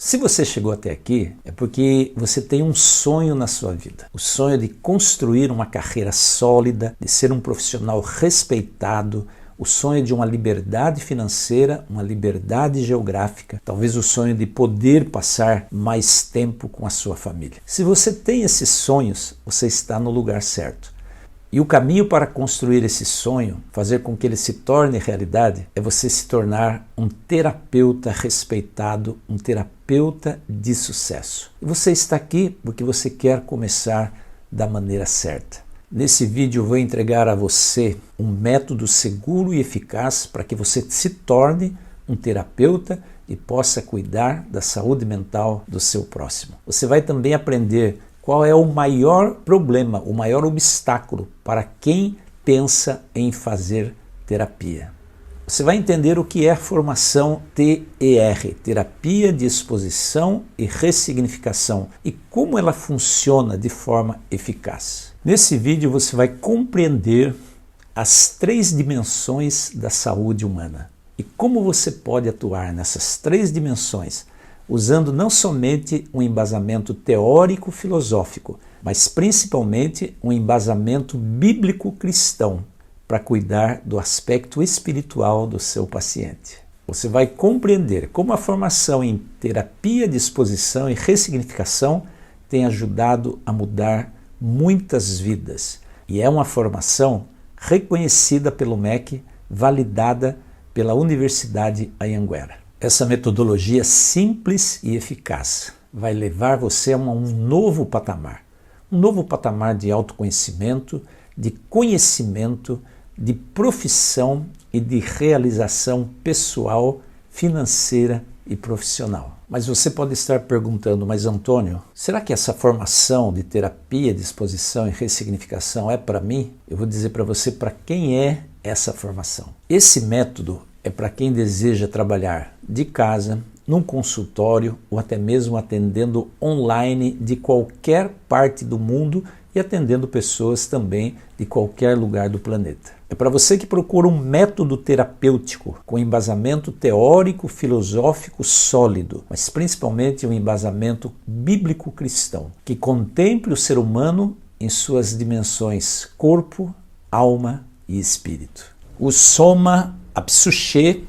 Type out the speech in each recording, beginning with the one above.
Se você chegou até aqui, é porque você tem um sonho na sua vida. O sonho de construir uma carreira sólida, de ser um profissional respeitado, o sonho de uma liberdade financeira, uma liberdade geográfica, talvez o sonho de poder passar mais tempo com a sua família. Se você tem esses sonhos, você está no lugar certo. E o caminho para construir esse sonho, fazer com que ele se torne realidade, é você se tornar um terapeuta respeitado, um terapeuta de sucesso. E você está aqui porque você quer começar da maneira certa. Nesse vídeo eu vou entregar a você um método seguro e eficaz para que você se torne um terapeuta e possa cuidar da saúde mental do seu próximo. Você vai também aprender qual é o maior problema, o maior obstáculo para quem pensa em fazer terapia. Você vai entender o que é a formação TER, Terapia de Exposição e Ressignificação, e como ela funciona de forma eficaz. Nesse vídeo você vai compreender as 3 dimensões da saúde humana e como você pode atuar nessas 3 dimensões, usando não somente um embasamento teórico-filosófico, mas principalmente um embasamento bíblico-cristão para cuidar do aspecto espiritual do seu paciente. Você vai compreender como a formação em terapia de exposição e ressignificação tem ajudado a mudar muitas vidas. E é uma formação reconhecida pelo MEC, validada pela Universidade Anhanguera. Essa metodologia simples e eficaz vai levar você a um novo patamar de autoconhecimento, de conhecimento, de profissão e de realização pessoal, financeira e profissional. Mas você pode estar perguntando, mas Antônio, será que essa formação de terapia de exposição e ressignificação é para mim? Eu vou dizer para você para quem é essa formação. Esse método é para quem deseja trabalhar de casa, num consultório ou até mesmo atendendo online de qualquer parte do mundo e atendendo pessoas também de qualquer lugar do planeta. É para você que procura um método terapêutico com embasamento teórico, filosófico sólido, mas principalmente um embasamento bíblico-cristão, que contemple o ser humano em suas dimensões corpo, alma e espírito. O soma, a psuche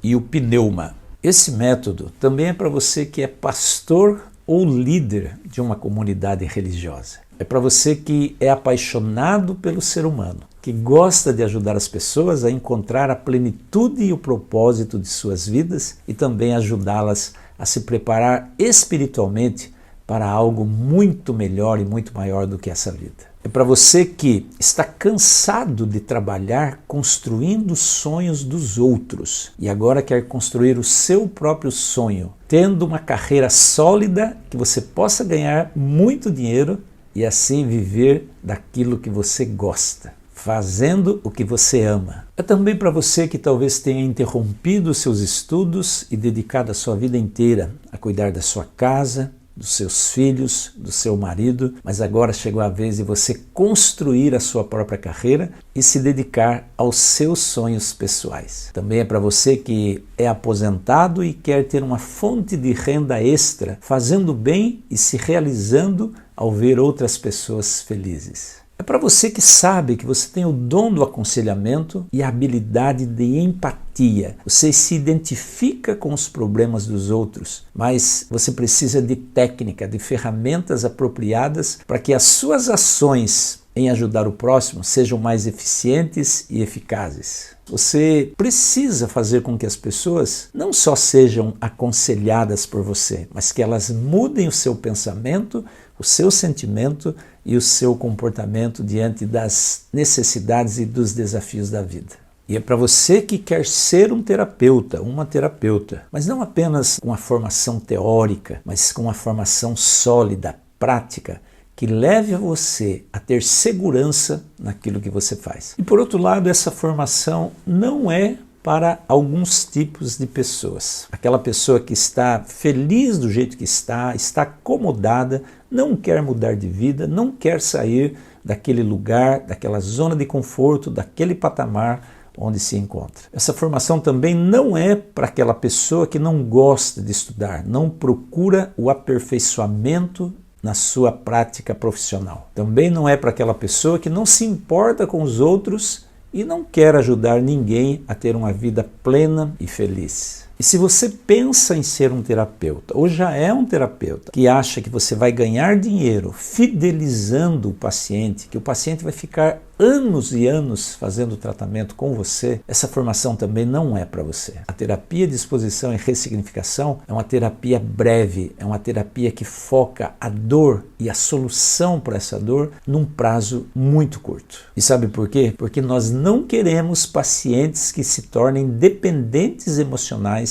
e o pneuma. Esse método também é para você que é pastor ou líder de uma comunidade religiosa. É para você que é apaixonado pelo ser humano, que gosta de ajudar as pessoas a encontrar a plenitude e o propósito de suas vidas e também ajudá-las a se preparar espiritualmente para algo muito melhor e muito maior do que essa vida. É para você que está cansado de trabalhar construindo sonhos dos outros e agora quer construir o seu próprio sonho, tendo uma carreira sólida que você possa ganhar muito dinheiro e assim viver daquilo que você gosta, fazendo o que você ama. É também para você que talvez tenha interrompido seus estudos e dedicado a sua vida inteira a cuidar da sua casa, dos seus filhos, do seu marido, mas agora chegou a vez de você construir a sua própria carreira e se dedicar aos seus sonhos pessoais. Também é para você que é aposentado e quer ter uma fonte de renda extra, fazendo bem e se realizando ao ver outras pessoas felizes. É para você que sabe que você tem o dom do aconselhamento e a habilidade de empatia. Você se identifica com os problemas dos outros, mas você precisa de técnica, de ferramentas apropriadas para que as suas ações em ajudar o próximo sejam mais eficientes e eficazes. Você precisa fazer com que as pessoas não só sejam aconselhadas por você, mas que elas mudem o seu pensamento, o seu sentimento e o seu comportamento diante das necessidades e dos desafios da vida. E é para você que quer ser um terapeuta, uma terapeuta, mas não apenas com uma formação teórica, mas com uma formação sólida, prática, que leve você a ter segurança naquilo que você faz. E por outro lado, essa formação não é para alguns tipos de pessoas. Aquela pessoa que está feliz do jeito que está acomodada, não quer mudar de vida, não quer sair daquele lugar, daquela zona de conforto, daquele patamar onde se encontra. Essa formação também não é para aquela pessoa que não gosta de estudar, não procura o aperfeiçoamento na sua prática profissional. Também não é para aquela pessoa que não se importa com os outros e não quer ajudar ninguém a ter uma vida plena e feliz. E se você pensa em ser um terapeuta, ou já é um terapeuta, que acha que você vai ganhar dinheiro fidelizando o paciente, que o paciente vai ficar anos e anos fazendo tratamento com você, essa formação também não é para você. A terapia de exposição e ressignificação é uma terapia breve, é uma terapia que foca a dor e a solução para essa dor num prazo muito curto. E sabe por quê? Porque nós não queremos pacientes que se tornem dependentes emocionais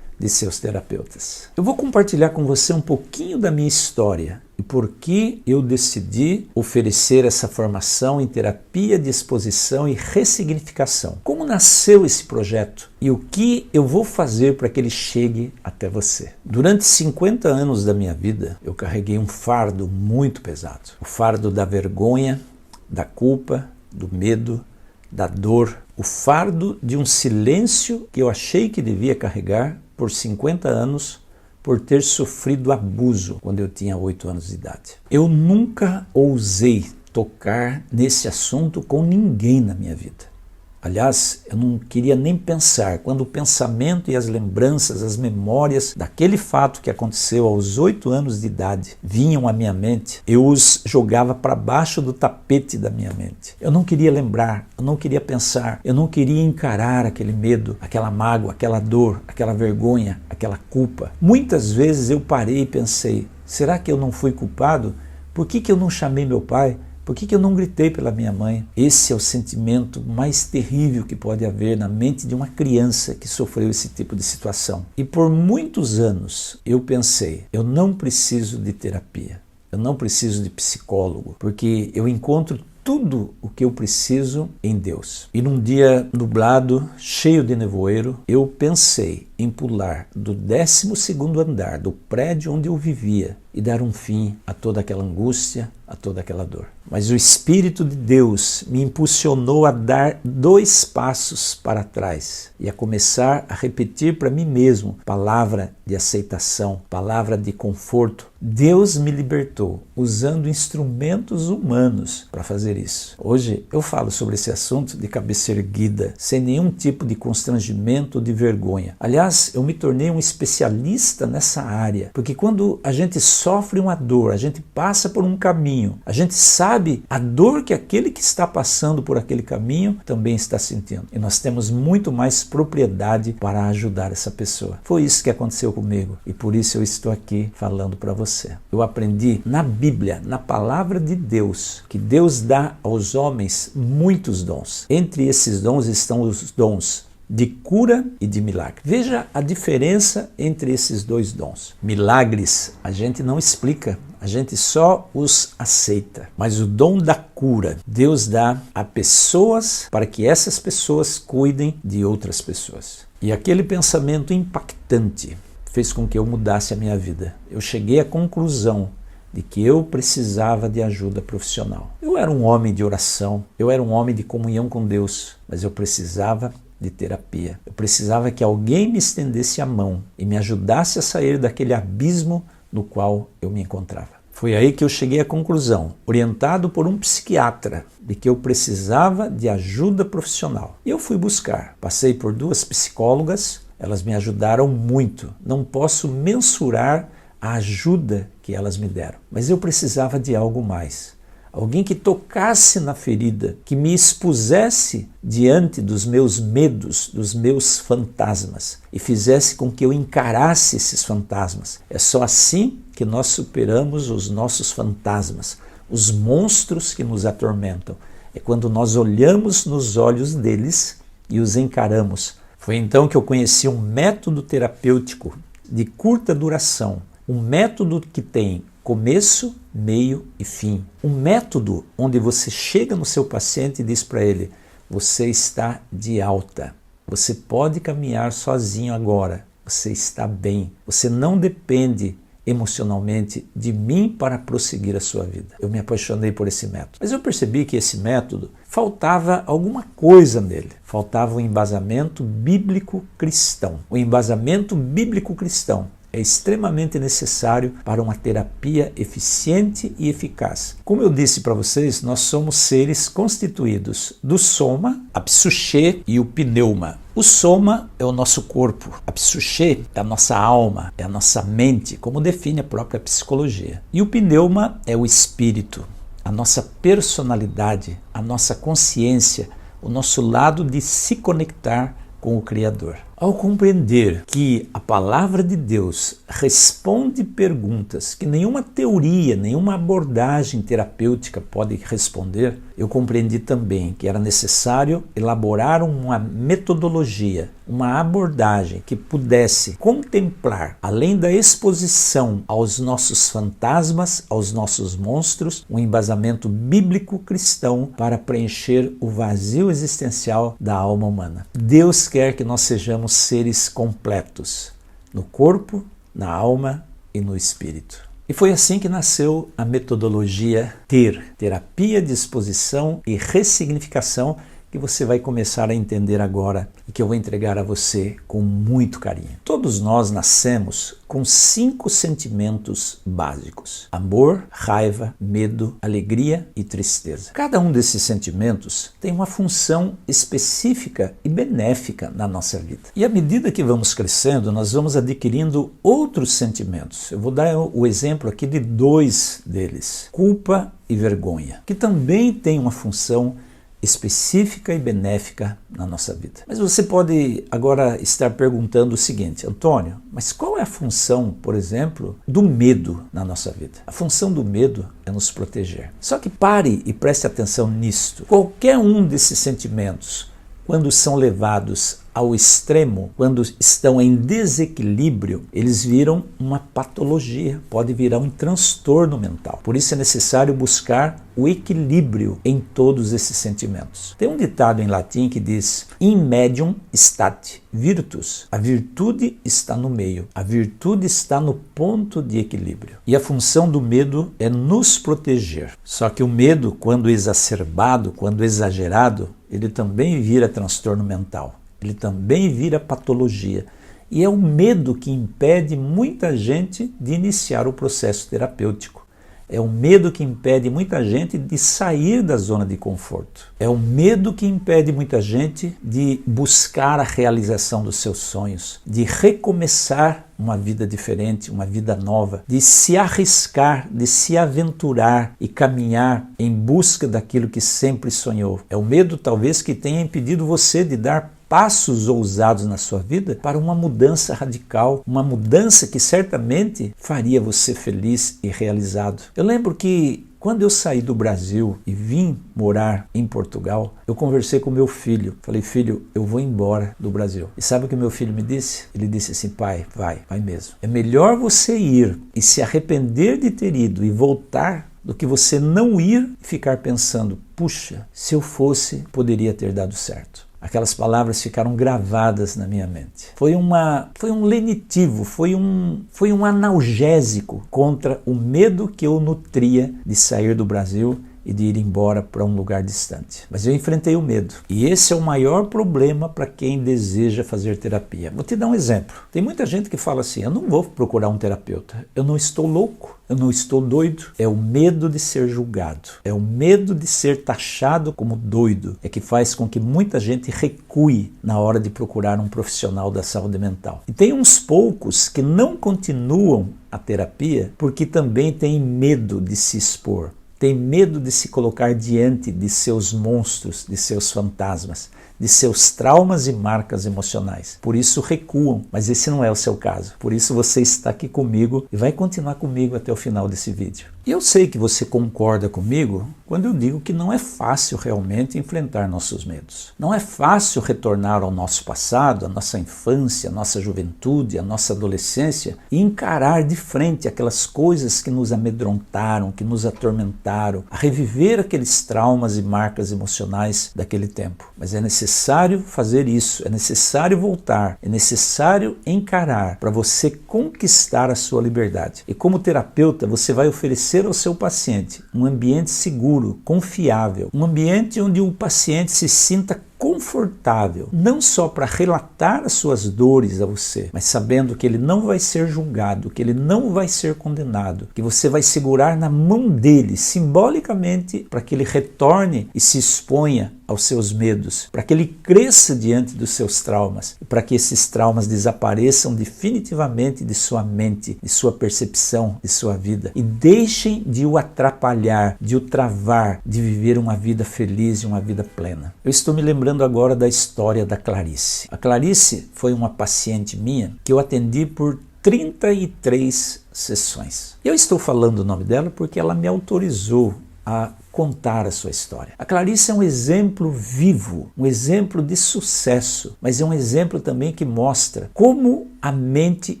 de seus terapeutas. Eu vou compartilhar com você um pouquinho da minha história e por que eu decidi oferecer essa formação em terapia de exposição e ressignificação. Como nasceu esse projeto e o que eu vou fazer para que ele chegue até você. Durante 50 anos da minha vida, eu carreguei um fardo muito pesado. O fardo da vergonha, da culpa, do medo, da dor, o fardo de um silêncio que eu achei que devia carregar por 50 anos por ter sofrido abuso quando eu tinha 8 anos de idade. Eu nunca ousei tocar nesse assunto com ninguém na minha vida. Aliás, eu não queria nem pensar. Quando o pensamento e as lembranças, as memórias daquele fato que aconteceu aos 8 anos de idade vinham à minha mente, eu os jogava para baixo do tapete da minha mente. Eu não queria lembrar, eu não queria pensar, eu não queria encarar aquele medo, aquela mágoa, aquela dor, aquela vergonha, aquela culpa. Muitas vezes eu parei e pensei, será que eu não fui culpado? Por que eu não chamei meu pai? Por que eu não gritei pela minha mãe? Esse é o sentimento mais terrível que pode haver na mente de uma criança que sofreu esse tipo de situação. E por muitos anos eu pensei, eu não preciso de terapia, eu não preciso de psicólogo, porque eu encontro tudo o que eu preciso em Deus. E num dia nublado, cheio de nevoeiro, eu pensei em pular do 12º andar do prédio onde eu vivia e dar um fim a toda aquela angústia, a toda aquela dor. Mas o Espírito de Deus me impulsionou a dar 2 passos para trás e a começar a repetir para mim mesmo palavra de aceitação, palavra de conforto. Deus me libertou usando instrumentos humanos para fazer isso. Hoje eu falo sobre esse assunto de cabeça erguida, sem nenhum tipo de constrangimento ou de vergonha. Aliás, eu me tornei um especialista nessa área, porque quando a gente sofre uma dor, a gente passa por um caminho, a gente sabe a dor que aquele que está passando por aquele caminho também está sentindo. E nós temos muito mais propriedade para ajudar essa pessoa. Foi isso que aconteceu comigo e por isso eu estou aqui falando para você. Eu aprendi na Bíblia, na palavra de Deus, que Deus dá aos homens muitos dons. Entre esses dons estão os dons de cura e de milagre. Veja a diferença entre esses 2 dons. Milagres a gente não explica, a gente só os aceita. Mas o dom da cura, Deus dá a pessoas para que essas pessoas cuidem de outras pessoas. E aquele pensamento impactante fez com que eu mudasse a minha vida. Eu cheguei à conclusão de que eu precisava de ajuda profissional. Eu era um homem de oração, eu era um homem de comunhão com Deus, mas eu precisava de terapia. Eu precisava que alguém me estendesse a mão e me ajudasse a sair daquele abismo no qual eu me encontrava. Foi aí que eu cheguei à conclusão, orientado por um psiquiatra, de que eu precisava de ajuda profissional. E eu fui buscar. Passei por 2 psicólogas, elas me ajudaram muito. Não posso mensurar a ajuda que elas me deram. Mas eu precisava de algo mais. Alguém que tocasse na ferida, que me expusesse diante dos meus medos, dos meus fantasmas e fizesse com que eu encarasse esses fantasmas. É só assim que nós superamos os nossos fantasmas, os monstros que nos atormentam. É quando nós olhamos nos olhos deles e os encaramos. Foi então que eu conheci um método terapêutico de curta duração, um método que tem começo, meio e fim. Um método onde você chega no seu paciente e diz para ele, você está de alta, você pode caminhar sozinho agora, você está bem, você não depende emocionalmente de mim para prosseguir a sua vida. Eu me apaixonei por esse método. Mas eu percebi que esse método faltava alguma coisa nele. Faltava um embasamento bíblico cristão. O embasamento bíblico cristão é extremamente necessário para uma terapia eficiente e eficaz. Como eu disse para vocês, nós somos seres constituídos do soma, a psuche e o pneuma. O soma é o nosso corpo, a psuche é a nossa alma, é a nossa mente, como define a própria psicologia. E o pneuma é o espírito, a nossa personalidade, a nossa consciência, o nosso lado de se conectar com o Criador. Ao compreender que a palavra de Deus responde perguntas que nenhuma teoria, nenhuma abordagem terapêutica pode responder, eu compreendi também que era necessário elaborar uma metodologia, uma abordagem que pudesse contemplar, além da exposição aos nossos fantasmas, aos nossos monstros, um embasamento bíblico cristão para preencher o vazio existencial da alma humana. Deus quer que nós sejamos seres completos, no corpo, na alma e no espírito. E foi assim que nasceu a metodologia TER, Terapia de Exposição e Ressignificação, que você vai começar a entender agora e que eu vou entregar a você com muito carinho. Todos nós nascemos com 5 sentimentos básicos: amor, raiva, medo, alegria e tristeza. Cada um desses sentimentos tem uma função específica e benéfica na nossa vida. E à medida que vamos crescendo, nós vamos adquirindo outros sentimentos. Eu vou dar o exemplo aqui de 2 deles: culpa e vergonha, que também tem uma função específica e benéfica na nossa vida. Mas você pode agora estar perguntando o seguinte: Antônio, mas qual é a função, por exemplo, do medo na nossa vida? A função do medo é nos proteger. Só que pare e preste atenção nisto. Qualquer um desses sentimentos, quando são levados ao extremo, quando estão em desequilíbrio, eles viram uma patologia, pode virar um transtorno mental. Por isso é necessário buscar o equilíbrio em todos esses sentimentos. Tem um ditado em latim que diz: in medium stat virtus. A virtude está no meio, a virtude está no ponto de equilíbrio. E a função do medo é nos proteger. Só que o medo, quando exacerbado, quando exagerado, ele também vira transtorno mental. Ele também vira patologia. E é o medo que impede muita gente de iniciar o processo terapêutico. É o medo que impede muita gente de sair da zona de conforto. É o medo que impede muita gente de buscar a realização dos seus sonhos, de recomeçar uma vida diferente, uma vida nova, de se arriscar, de se aventurar e caminhar em busca daquilo que sempre sonhou. É o medo, talvez, que tenha impedido você de dar passos ousados na sua vida para uma mudança radical, uma mudança que certamente faria você feliz e realizado. Eu lembro que quando eu saí do Brasil e vim morar em Portugal, eu conversei com meu filho. Falei: filho, eu vou embora do Brasil. E sabe o que meu filho me disse? Ele disse assim: pai, vai mesmo. É melhor você ir e se arrepender de ter ido e voltar do que você não ir e ficar pensando: puxa, se eu fosse, poderia ter dado certo. Aquelas palavras ficaram gravadas na minha mente. Foi um lenitivo, foi um analgésico contra o medo que eu nutria de sair do Brasil e de ir embora para um lugar distante. Mas eu enfrentei o medo. E esse é o maior problema para quem deseja fazer terapia. Vou te dar um exemplo. Tem muita gente que fala assim: eu não vou procurar um terapeuta. Eu não estou louco. Eu não estou doido. É o medo de ser julgado. É o medo de ser taxado como doido. É que faz com que muita gente recue na hora de procurar um profissional da saúde mental. E tem uns poucos que não continuam a terapia porque também têm medo de se expor. Tem medo de se colocar diante de seus monstros, de seus fantasmas, de seus traumas e marcas emocionais. Por isso recuam, mas esse não é o seu caso. Por isso você está aqui comigo e vai continuar comigo até o final desse vídeo. E eu sei que você concorda comigo quando eu digo que não é fácil realmente enfrentar nossos medos. Não é fácil retornar ao nosso passado, à nossa infância, à nossa juventude, à nossa adolescência e encarar de frente aquelas coisas que nos amedrontaram, que nos atormentaram, resgataram, a reviver aqueles traumas e marcas emocionais daquele tempo. Mas é necessário fazer isso, é necessário voltar, é necessário encarar para você conquistar a sua liberdade. E como terapeuta, você vai oferecer ao seu paciente um ambiente seguro, confiável, um ambiente onde o paciente se sinta confortável, não só para relatar as suas dores a você, mas sabendo que ele não vai ser julgado, que ele não vai ser condenado, que você vai segurar na mão dele, simbolicamente, para que ele retorne e se exponha aos seus medos, para que ele cresça diante dos seus traumas, e para que esses traumas desapareçam definitivamente de sua mente, de sua percepção, de sua vida, e deixem de o atrapalhar, de o travar, de viver uma vida feliz e uma vida plena. Eu estou me lembrando agora da história da Clarice. A Clarice foi uma paciente minha que eu atendi por 33 sessões. Eu estou falando o nome dela porque ela me autorizou a contar a sua história. A Clarice é um exemplo vivo, um exemplo de sucesso, mas é um exemplo também que mostra como a mente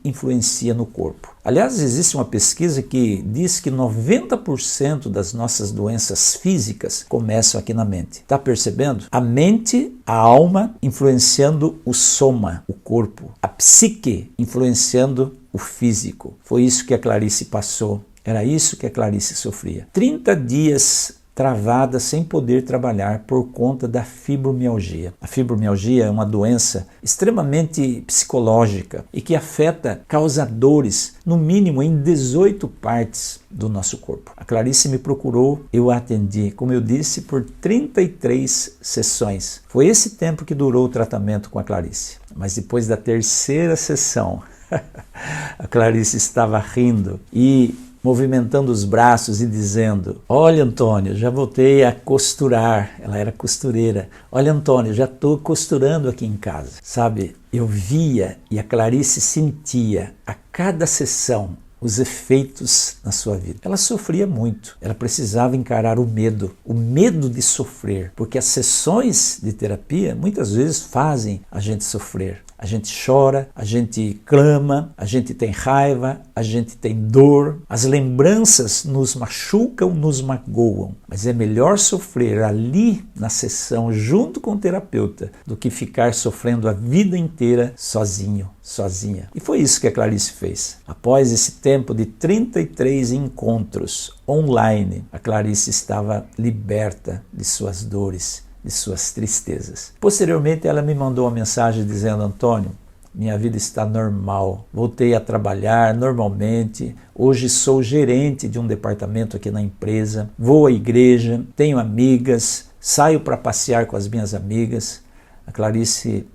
influencia no corpo. Aliás, existe uma pesquisa que diz que 90% das nossas doenças físicas começam aqui na mente. Está percebendo? A mente, a alma influenciando o soma, o corpo. A psique influenciando o físico. Foi isso que a Clarice passou. Era isso que a Clarice sofria. 30 dias travada sem poder trabalhar por conta da fibromialgia. A fibromialgia é uma doença extremamente psicológica e que causa dores, no mínimo em 18 partes do nosso corpo. A Clarice me procurou, eu a atendi, como eu disse, por 33 sessões. Foi esse tempo que durou o tratamento com a Clarice. Mas depois da terceira sessão, a Clarice estava rindo e movimentando os braços e dizendo: olha, Antônio, já voltei a costurar. Ela era costureira. Olha, Antônio, já estou costurando aqui em casa. Sabe, eu via e a Clarice sentia a cada sessão os efeitos na sua vida. Ela sofria muito, ela precisava encarar o medo de sofrer, porque as sessões de terapia muitas vezes fazem a gente sofrer. A gente chora, a gente clama, a gente tem raiva, a gente tem dor. As lembranças nos machucam, nos magoam. Mas é melhor sofrer ali na sessão junto com o terapeuta do que ficar sofrendo a vida inteira sozinho, sozinha. E foi isso que a Clarice fez. Após esse tempo de 33 encontros online, a Clarice estava liberta de suas dores, de suas tristezas. Posteriormente, ela me mandou uma mensagem dizendo: Antônio, minha vida está normal, voltei a trabalhar normalmente, hoje sou gerente de um departamento aqui na empresa, vou à igreja, tenho amigas, saio para passear com as minhas amigas. A Clarice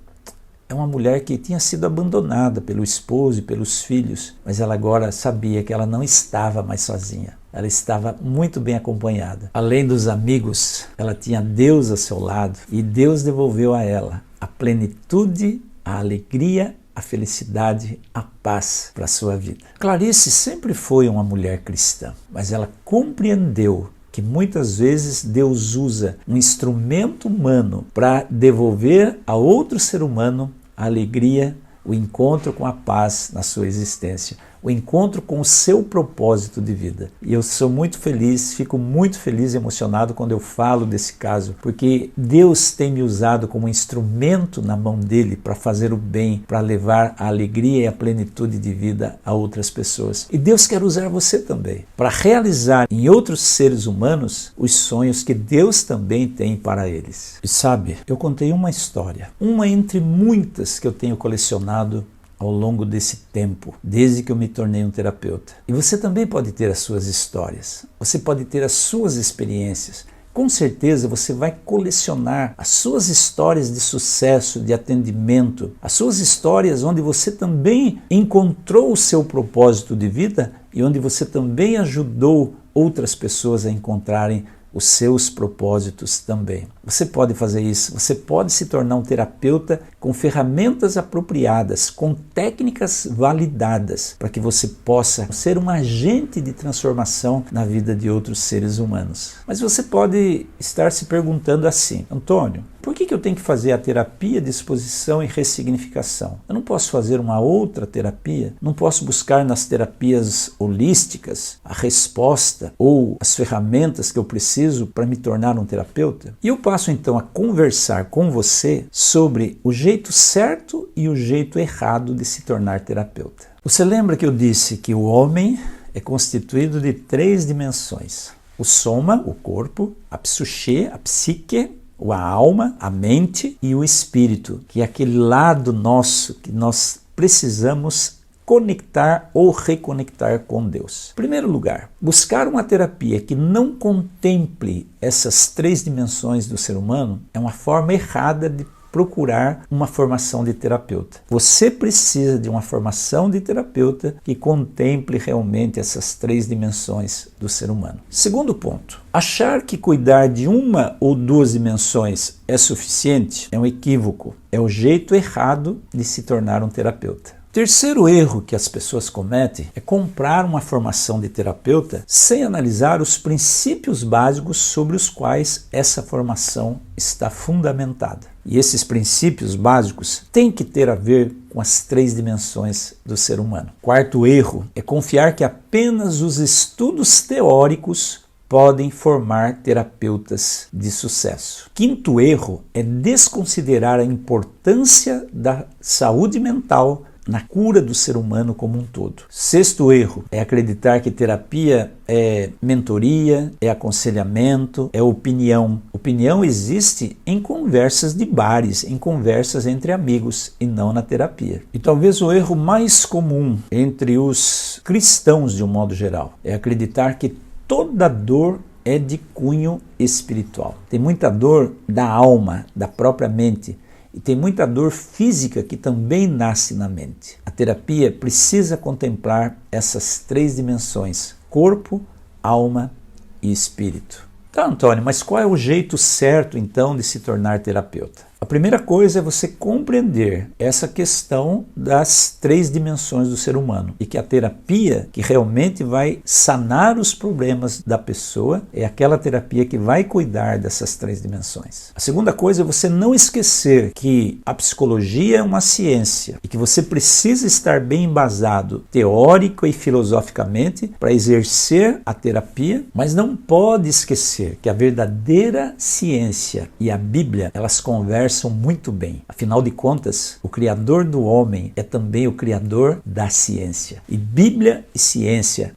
é uma mulher que tinha sido abandonada pelo esposo e pelos filhos, mas ela agora sabia que ela não estava mais sozinha. Ela estava muito bem acompanhada. Além dos amigos, ela tinha Deus ao seu lado e Deus devolveu a ela a plenitude, a alegria, a felicidade, a paz para a sua vida. Clarice sempre foi uma mulher cristã, mas ela compreendeu que muitas vezes Deus usa um instrumento humano para devolver a outro ser humano a alegria, o encontro com a paz na sua existência, o encontro com o seu propósito de vida. E eu sou muito feliz, fico muito feliz e emocionado quando eu falo desse caso, porque Deus tem me usado como instrumento na mão dele para fazer o bem, para levar a alegria e a plenitude de vida a outras pessoas. E Deus quer usar você também, para realizar em outros seres humanos os sonhos que Deus também tem para eles. E sabe, eu contei uma história, uma entre muitas que eu tenho colecionado ao longo desse tempo, desde que eu me tornei um terapeuta. E você também pode ter as suas histórias, você pode ter as suas experiências. Com certeza você vai colecionar as suas histórias de sucesso, de atendimento, as suas histórias onde você também encontrou o seu propósito de vida e onde você também ajudou outras pessoas a encontrarem os seus propósitos também. Você pode fazer isso, você pode se tornar um terapeuta com ferramentas apropriadas, com técnicas validadas, para que você possa ser um agente de transformação na vida de outros seres humanos. Mas você pode estar se perguntando assim: Antônio, por que eu tenho que fazer a terapia de exposição e ressignificação? Eu não posso fazer uma outra terapia? Não posso buscar nas terapias holísticas a resposta ou as ferramentas que eu preciso para me tornar um terapeuta? E eu passo então a conversar com você sobre o jeito certo e o jeito errado de se tornar terapeuta. Você lembra que eu disse que o homem é constituído de 3 dimensões: o soma, o corpo, a psuche, a psique, a alma, a mente, e o espírito, que é aquele lado nosso que nós precisamos conectar ou reconectar com Deus. Em primeiro lugar, buscar uma terapia que não contemple essas 3 dimensões do ser humano é uma forma errada de procurar uma formação de terapeuta. Você precisa de uma formação de terapeuta que contemple realmente essas 3 dimensões do ser humano. Segundo ponto, achar que cuidar de uma ou 2 dimensões é suficiente é um equívoco, é o jeito errado de se tornar um terapeuta. Terceiro erro que as pessoas cometem é comprar uma formação de terapeuta sem analisar os princípios básicos sobre os quais essa formação está fundamentada. E esses princípios básicos têm que ter a ver com as 3 dimensões do ser humano. Quarto erro é confiar que apenas os estudos teóricos podem formar terapeutas de sucesso. Quinto erro é desconsiderar a importância da saúde mental na cura do ser humano como um todo. Sexto erro é acreditar que terapia é mentoria, é aconselhamento, é opinião. Opinião existe em conversas de bares, em conversas entre amigos e não na terapia. E talvez o erro mais comum entre os cristãos de um modo geral é acreditar que toda dor é de cunho espiritual. Tem muita dor da alma, da própria mente. E tem muita dor física que também nasce na mente. A terapia precisa contemplar essas 3 dimensões: corpo, alma e espírito. Tá, Antônio, mas qual é o jeito certo então de se tornar terapeuta? A primeira coisa é você compreender essa questão das 3 dimensões do ser humano e que a terapia que realmente vai sanar os problemas da pessoa é aquela terapia que vai cuidar dessas 3 dimensões. A segunda coisa é você não esquecer que a psicologia é uma ciência e que você precisa estar bem embasado teórico e filosoficamente para exercer a terapia, mas não pode esquecer que a verdadeira ciência e a Bíblia, elas conversam muito bem. Afinal de contas, o Criador do homem é também o Criador da ciência. E Bíblia e ciência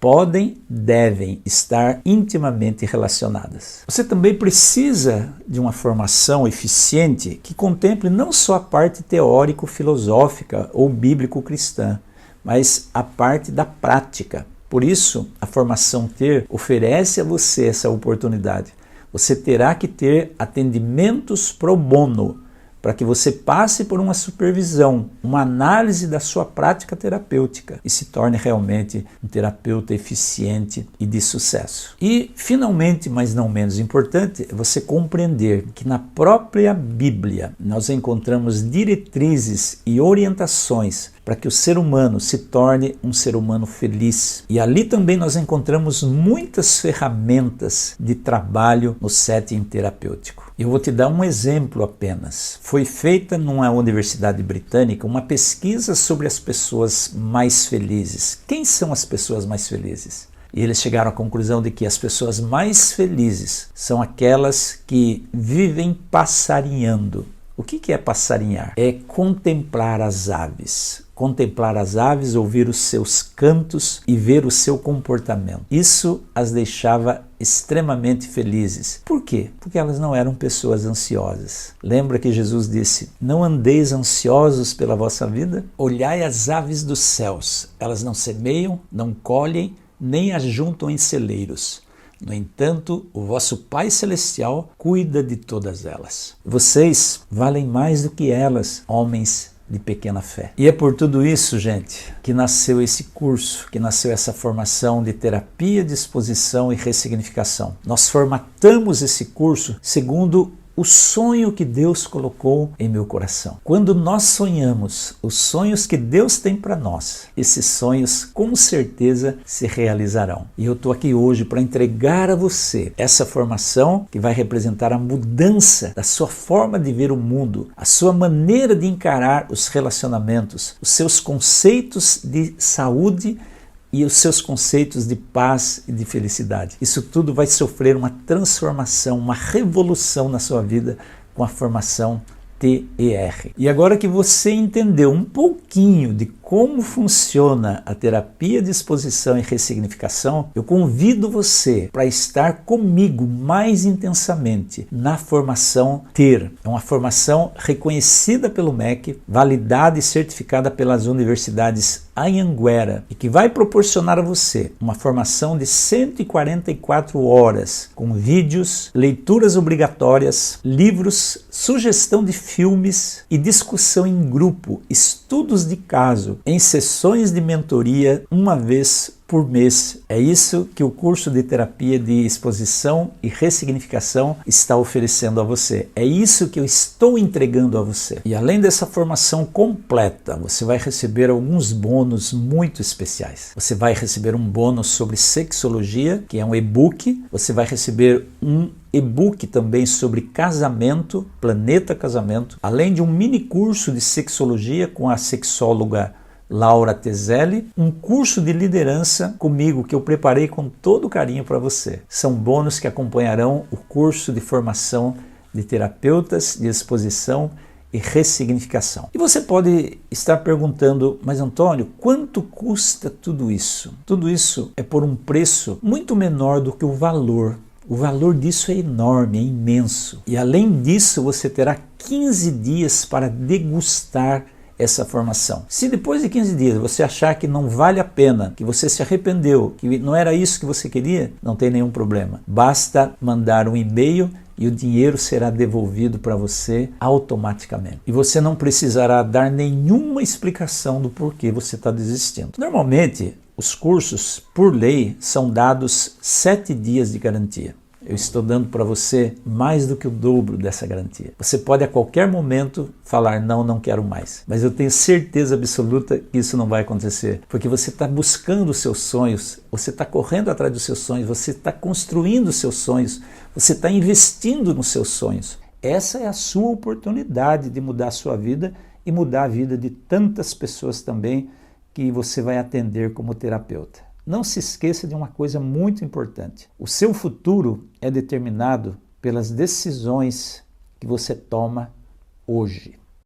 devem estar intimamente relacionadas. Você também precisa de uma formação eficiente que contemple não só a parte teórico-filosófica ou bíblico-cristã, mas a parte da prática. Por isso, a formação TER oferece a você essa oportunidade. Você terá que ter atendimentos pro bono, para que você passe por uma supervisão, uma análise da sua prática terapêutica e se torne realmente um terapeuta eficiente e de sucesso. E, finalmente, mas não menos importante, é você compreender que na própria Bíblia nós encontramos diretrizes e orientações para que o ser humano se torne um ser humano feliz. E ali também nós encontramos muitas ferramentas de trabalho no setting terapêutico. Eu vou te dar um exemplo apenas. Foi feita numa universidade britânica uma pesquisa sobre as pessoas mais felizes. Quem são as pessoas mais felizes? E eles chegaram à conclusão de que as pessoas mais felizes são aquelas que vivem passarinhando. O que é passarinhar? É contemplar as aves. Contemplar as aves, ouvir os seus cantos e ver o seu comportamento. Isso as deixava extremamente felizes. Por quê? Porque elas não eram pessoas ansiosas. Lembra que Jesus disse: não andeis ansiosos pela vossa vida? Olhai as aves dos céus. Elas não semeiam, não colhem, nem ajuntam em celeiros. No entanto, o vosso Pai Celestial cuida de todas elas. Vocês valem mais do que elas, homens de pequena fé. E é por tudo isso, gente, que nasceu esse curso, que nasceu essa formação de terapia de exposição e ressignificação. Nós formatamos esse curso segundo o sonho que Deus colocou em meu coração. Quando nós sonhamos os sonhos que Deus tem para nós, esses sonhos com certeza se realizarão. E eu estou aqui hoje para entregar a você essa formação que vai representar a mudança da sua forma de ver o mundo, a sua maneira de encarar os relacionamentos, os seus conceitos de saúde e os seus conceitos de paz e de felicidade. Isso tudo vai sofrer uma transformação, uma revolução na sua vida com a formação TER. E agora que você entendeu um pouquinho de como funciona a terapia de exposição e ressignificação, eu convido você para estar comigo mais intensamente na formação TER. É uma formação reconhecida pelo MEC, validada e certificada pelas universidades Anhanguera e que vai proporcionar a você uma formação de 144 horas com vídeos, leituras obrigatórias, livros, sugestão de filmes e discussão em grupo, estudos de caso, em sessões de mentoria uma vez por mês. É isso que o curso de terapia de exposição e ressignificação está oferecendo a você. É isso que eu estou entregando a você. E além dessa formação completa, você vai receber alguns bônus muito especiais. Você vai receber um bônus sobre sexologia, que é um e-book. Você vai receber um e-book também sobre casamento, Planeta Casamento, além de um mini curso de sexologia com a sexóloga Laura Tezelli, um curso de liderança comigo que eu preparei com todo carinho para você. São bônus que acompanharão o curso de formação de terapeutas de exposição e ressignificação. E você pode estar perguntando, mas Antônio, quanto custa tudo isso? Tudo isso é por um preço muito menor do que o valor. O valor disso é enorme, é imenso. E além disso, você terá 15 dias para degustar essa formação. Se depois de 15 dias você achar que não vale a pena, que você se arrependeu, que não era isso que você queria, não tem nenhum problema. Basta mandar um e-mail e o dinheiro será devolvido para você automaticamente. E você não precisará dar nenhuma explicação do porquê você está desistindo. Normalmente, os cursos, por lei, são dados 7 dias de garantia. Eu estou dando para você mais do que o dobro dessa garantia. Você pode a qualquer momento falar, não quero mais. Mas eu tenho certeza absoluta que isso não vai acontecer. Porque você está buscando os seus sonhos, você está correndo atrás dos seus sonhos, você está construindo os seus sonhos, você está investindo nos seus sonhos. Essa é a sua oportunidade de mudar a sua vida e mudar a vida de tantas pessoas também que você vai atender como terapeuta. Não se esqueça de uma coisa muito importante. O seu futuro é determinado pelas decisões que você toma hoje.